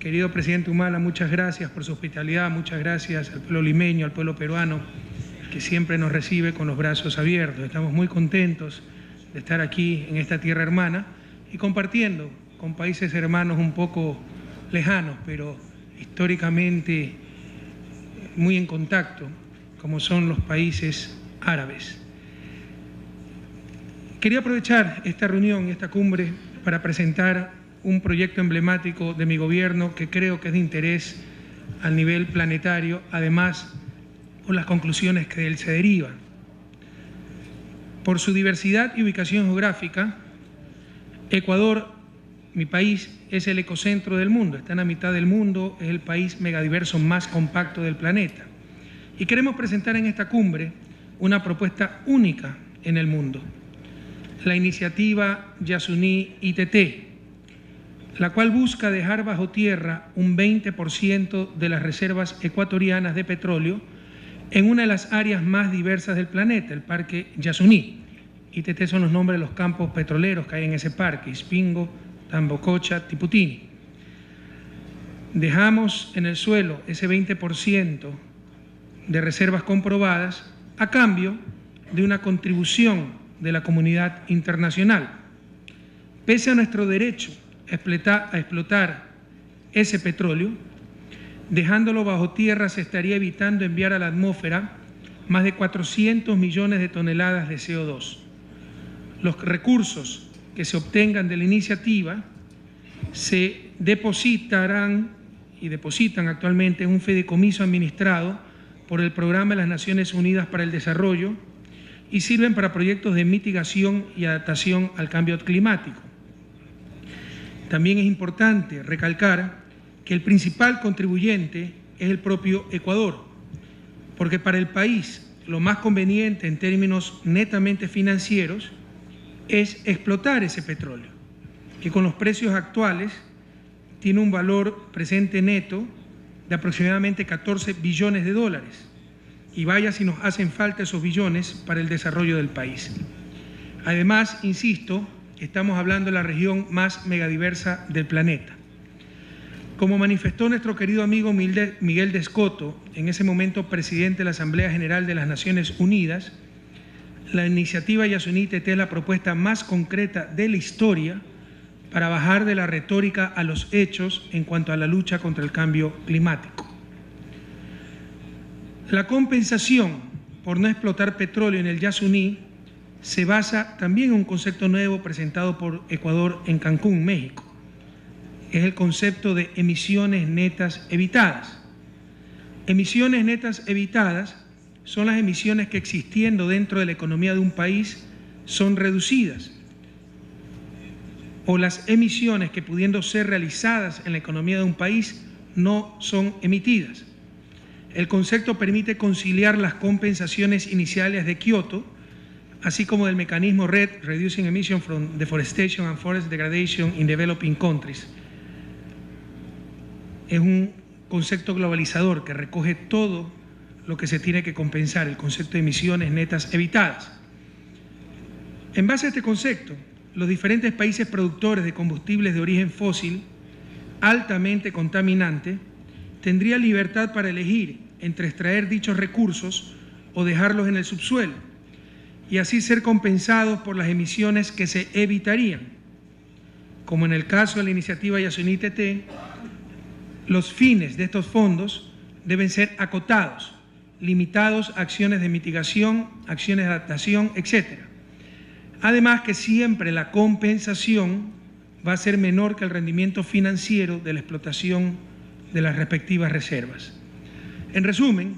Querido presidente Humala, muchas gracias por su hospitalidad, muchas gracias al pueblo limeño, al pueblo peruano, que siempre nos recibe con los brazos abiertos. Estamos muy contentos de estar aquí en esta tierra hermana y compartiendo con países hermanos un poco lejanos, pero históricamente muy en contacto, como son los países árabes. Quería aprovechar esta reunión, esta cumbre, para presentar un proyecto emblemático de mi gobierno que creo que es de interés a nivel planetario, además por las conclusiones que de él se derivan. Por su diversidad y ubicación geográfica, Ecuador, mi país, es el ecocentro del mundo, está en la mitad del mundo, es el país megadiverso más compacto del planeta. Y queremos presentar en esta cumbre una propuesta única en el mundo, la iniciativa Yasuní ITT, la cual busca dejar bajo tierra un 20% de las reservas ecuatorianas de petróleo en una de las áreas más diversas del planeta, el Parque Yasuní. ITT son los nombres de los campos petroleros que hay en ese parque: Ispingo, Tambococha, Tiputini. Dejamos en el suelo ese 20% de reservas comprobadas a cambio de una contribución de la comunidad internacional. Pese a nuestro derecho a explotar ese petróleo, dejándolo bajo tierra se estaría evitando enviar a la atmósfera más de 400 millones de toneladas de CO2. Los recursos que se obtengan de la iniciativa se depositarán y depositan actualmente en un fideicomiso administrado por el Programa de las Naciones Unidas para el Desarrollo y sirven para proyectos de mitigación y adaptación al cambio climático. También es importante recalcar que el principal contribuyente es el propio Ecuador, porque para el país lo más conveniente en términos netamente financieros es explotar ese petróleo, que con los precios actuales tiene un valor presente neto de aproximadamente 14 billones de dólares. Y vaya si nos hacen falta esos billones para el desarrollo del país. Además, insisto, estamos hablando de la región más megadiversa del planeta. Como manifestó nuestro querido amigo Miguel de Escoto, en ese momento presidente de la Asamblea General de las Naciones Unidas, la iniciativa Yasuní ITT es la propuesta más concreta de la historia para bajar de la retórica a los hechos en cuanto a la lucha contra el cambio climático. La compensación por no explotar petróleo en el Yasuní se basa también en un concepto nuevo presentado por Ecuador en Cancún, México. Es el concepto de emisiones netas evitadas. Emisiones netas evitadas son las emisiones que, existiendo dentro de la economía de un país, son reducidas, o las emisiones que, pudiendo ser realizadas en la economía de un país, no son emitidas. El concepto permite conciliar las compensaciones iniciales de Kioto, así como del mecanismo RED, Reducing Emissions from Deforestation and Forest Degradation in Developing Countries. Es un concepto globalizador que recoge todo lo que se tiene que compensar, el concepto de emisiones netas evitadas. En base a este concepto, los diferentes países productores de combustibles de origen fósil altamente contaminante tendrían libertad para elegir entre extraer dichos recursos o dejarlos en el subsuelo y así ser compensados por las emisiones que se evitarían. Como en el caso de la iniciativa Yasuní ITT, los fines de estos fondos deben ser acotados, limitados a acciones de mitigación, acciones de adaptación, etc. Además que siempre la compensación va a ser menor que el rendimiento financiero de la explotación de las respectivas reservas. En resumen,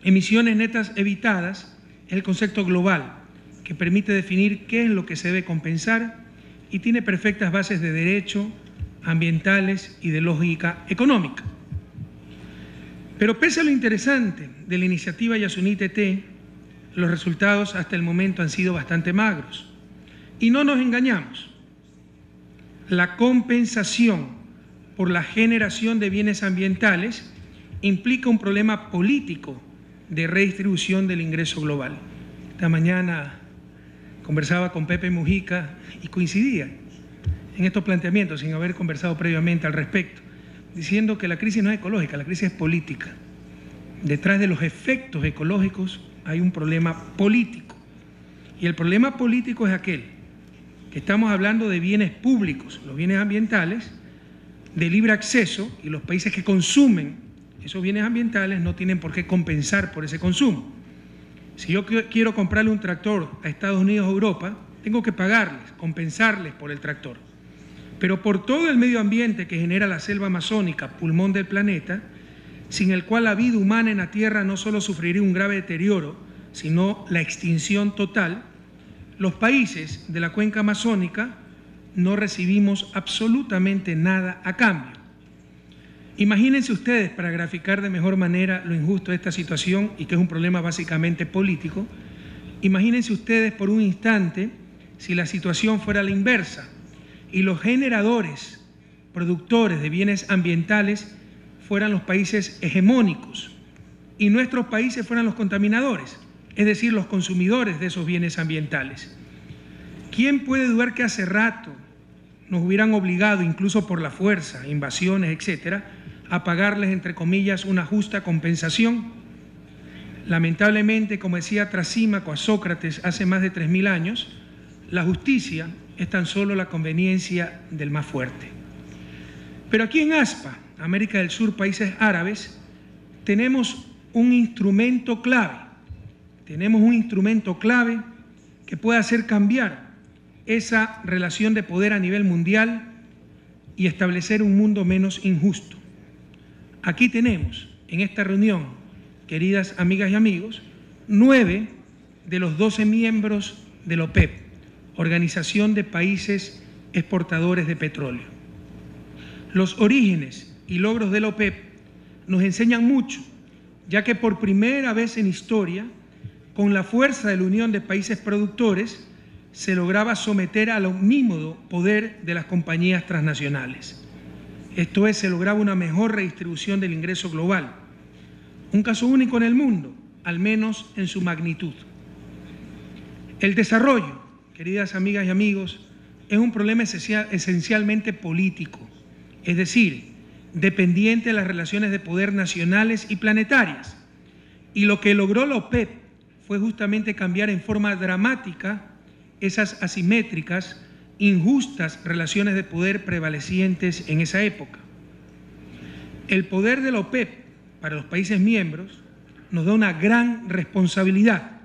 emisiones netas evitadas es el concepto global que permite definir qué es lo que se debe compensar y tiene perfectas bases de derecho, ambientales y de lógica económica. Pero pese a lo interesante de la iniciativa Yasuní ITT, los resultados hasta el momento han sido bastante magros. Y no nos engañamos, la compensación por la generación de bienes ambientales implica un problema político de redistribución del ingreso global. Esta mañana conversaba con Pepe Mujica y coincidía en estos planteamientos sin haber conversado previamente al respecto. diciendo que la crisis no es ecológica, la crisis es política. Detrás de los efectos ecológicos hay un problema político. Y el problema político es aquel que estamos hablando de bienes públicos, los bienes ambientales, de libre acceso, y los países que consumen esos bienes ambientales no tienen por qué compensar por ese consumo. Si yo quiero comprarle un tractor a Estados Unidos o Europa, tengo que pagarles, compensarles por el tractor. Pero por todo el medio ambiente que genera la selva amazónica, pulmón del planeta, sin el cual la vida humana en la Tierra no solo sufriría un grave deterioro, sino la extinción total, los países de la cuenca amazónica no recibimos absolutamente nada a cambio. Imagínense ustedes, para graficar de mejor manera lo injusto de esta situación y que es un problema básicamente político, imagínense ustedes por un instante si la situación fuera la inversa y los generadores, productores de bienes ambientales fueran los países hegemónicos y nuestros países fueran los contaminadores, es decir, los consumidores de esos bienes ambientales. ¿Quién puede dudar que hace rato nos hubieran obligado, incluso por la fuerza, invasiones, etcétera, a pagarles, entre comillas, una justa compensación? Lamentablemente, como decía Trasímaco a Sócrates hace más de 3000 años, la justicia es tan solo la conveniencia del más fuerte. Pero aquí en ASPA, América del Sur, países árabes, tenemos un instrumento clave. Tenemos un instrumento clave que puede hacer cambiar esa relación de poder a nivel mundial y establecer un mundo menos injusto. Aquí tenemos, en esta reunión, queridas amigas y amigos, 9 de los 12 miembros de la OPEP, Organización de Países Exportadores de Petróleo. Los orígenes y logros de la OPEP nos enseñan mucho, ya que por primera vez en historia, con la fuerza de la Unión de Países Productores, se lograba someter al omnímodo poder de las compañías transnacionales. Esto es, se lograba una mejor redistribución del ingreso global. Un caso único en el mundo, al menos en su magnitud. El desarrollo, queridas amigas y amigos, es un problema esencialmente político, es decir, dependiente de las relaciones de poder nacionales y planetarias. Y lo que logró la OPEP fue justamente cambiar en forma dramática esas asimétricas, injustas relaciones de poder prevalecientes en esa época. El poder de la OPEP para los países miembros nos da una gran responsabilidad,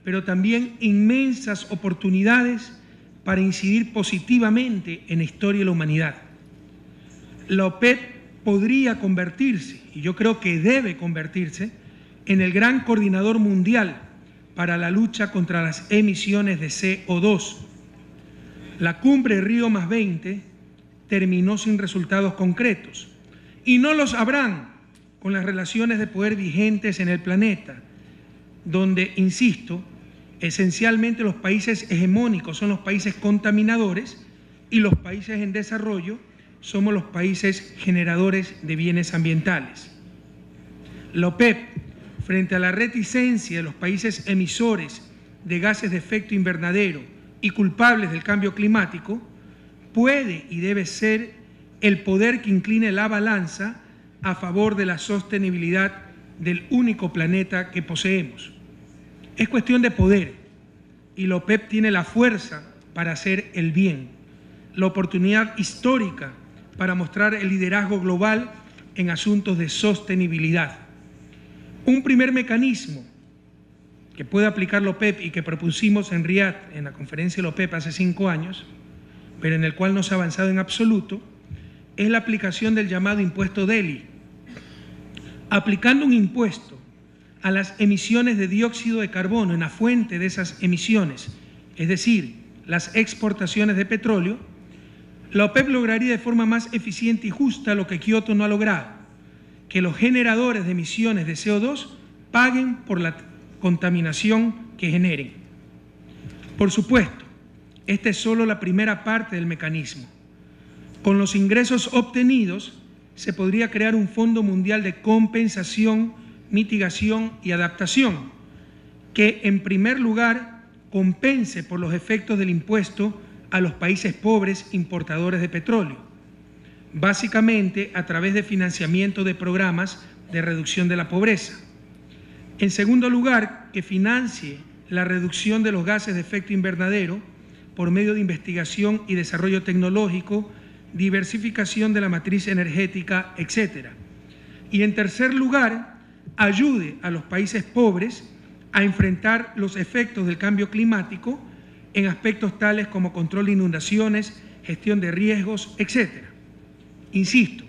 pero también inmensas oportunidades para incidir positivamente en la historia de la humanidad. La OPEP podría convertirse, y yo creo que debe convertirse, en el gran coordinador mundial para la lucha contra las emisiones de CO2. La cumbre Río +20 terminó sin resultados concretos y no los habrán con las relaciones de poder vigentes en el planeta, donde, insisto, esencialmente los países hegemónicos son los países contaminadores y los países en desarrollo somos los países generadores de bienes ambientales. La OPEP, frente a la reticencia de los países emisores de gases de efecto invernadero y culpables del cambio climático, puede y debe ser el poder que incline la balanza a favor de la sostenibilidad del único planeta que poseemos. Es cuestión de poder y la OPEP tiene la fuerza para hacer el bien, la oportunidad histórica para mostrar el liderazgo global en asuntos de sostenibilidad. Un primer mecanismo que puede aplicar la OPEP y que propusimos en Riad, en la conferencia de la OPEP hace 5 años, pero en el cual no se ha avanzado en absoluto, es la aplicación del llamado impuesto Delhi. Aplicando un impuesto a las emisiones de dióxido de carbono en la fuente de esas emisiones, es decir, las exportaciones de petróleo, la OPEP lograría de forma más eficiente y justa lo que Kioto no ha logrado, que los generadores de emisiones de CO2 paguen por la contaminación que generen. Por supuesto, esta es solo la primera parte del mecanismo. Con los ingresos obtenidos se podría crear un Fondo Mundial de Compensación, Mitigación y Adaptación, que en primer lugar compense por los efectos del impuesto a los países pobres importadores de petróleo. básicamente a través de financiamiento de programas de reducción de la pobreza. En segundo lugar, que financie la reducción de los gases de efecto invernadero por medio de investigación y desarrollo tecnológico, diversificación de la matriz energética, etc. Y en tercer lugar, ayude a los países pobres a enfrentar los efectos del cambio climático en aspectos tales como control de inundaciones, gestión de riesgos, etc. Insisto,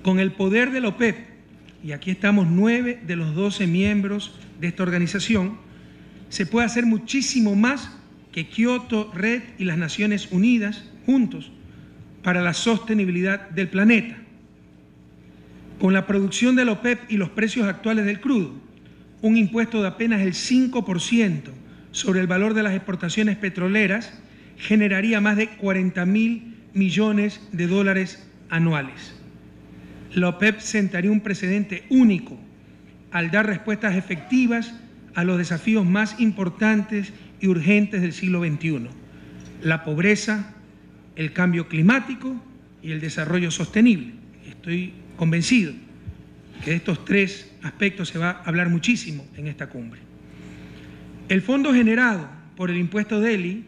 con el poder de la OPEP, y aquí estamos 9 de los 12 miembros de esta organización, se puede hacer muchísimo más que Kioto, RED y las Naciones Unidas juntos para la sostenibilidad del planeta. Con la producción de la OPEP y los precios actuales del crudo, un impuesto de apenas el 5% sobre el valor de las exportaciones petroleras generaría más de 40.000 millones de dólares anuales. La OPEP sentaría un precedente único al dar respuestas efectivas a los desafíos más importantes y urgentes del siglo XXI: la pobreza, el cambio climático y el desarrollo sostenible. Estoy convencido que de estos tres aspectos se va a hablar muchísimo en esta cumbre. El fondo generado por el impuesto Delhi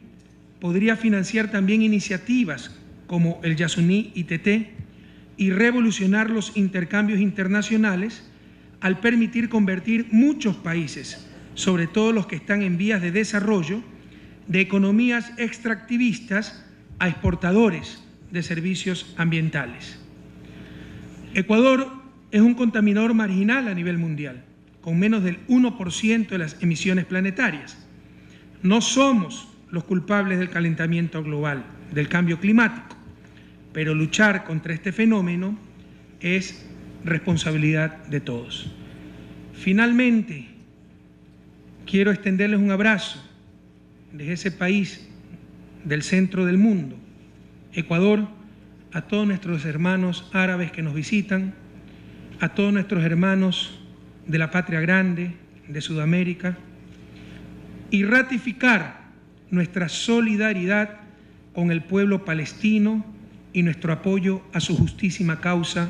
podría financiar también iniciativas como el Yasuní ITT y revolucionar los intercambios internacionales al permitir convertir muchos países, sobre todo los que están en vías de desarrollo, de economías extractivistas a exportadores de servicios ambientales. Ecuador es un contaminador marginal a nivel mundial, con menos del 1% de las emisiones planetarias. No somos los culpables del calentamiento global, del cambio climático, pero luchar contra este fenómeno es responsabilidad de todos. Finalmente, quiero extenderles un abrazo desde ese país del centro del mundo, Ecuador, a todos nuestros hermanos árabes que nos visitan, a todos nuestros hermanos de la patria grande, de Sudamérica, y ratificar nuestra solidaridad con el pueblo palestino y nuestro apoyo a su justísima causa,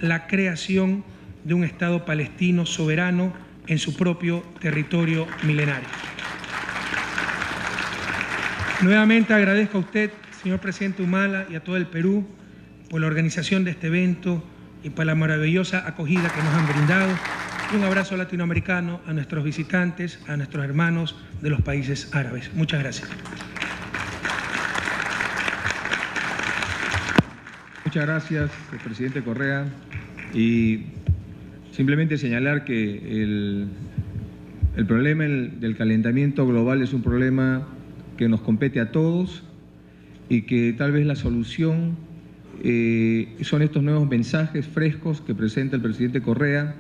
la creación de un Estado palestino soberano en su propio territorio milenario. Nuevamente agradezco a usted, señor presidente Humala, y a todo el Perú por la organización de este evento y por la maravillosa acogida que nos han brindado. Y un abrazo latinoamericano a nuestros visitantes, a nuestros hermanos de los países árabes. Muchas gracias. Muchas gracias, presidente Correa. Y simplemente señalar que el problema del calentamiento global es un problema que nos compete a todos y que tal vez la solución son estos nuevos mensajes frescos que presenta el presidente Correa,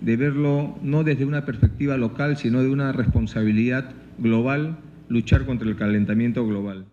de verlo no desde una perspectiva local, sino de una responsabilidad global, luchar contra el calentamiento global.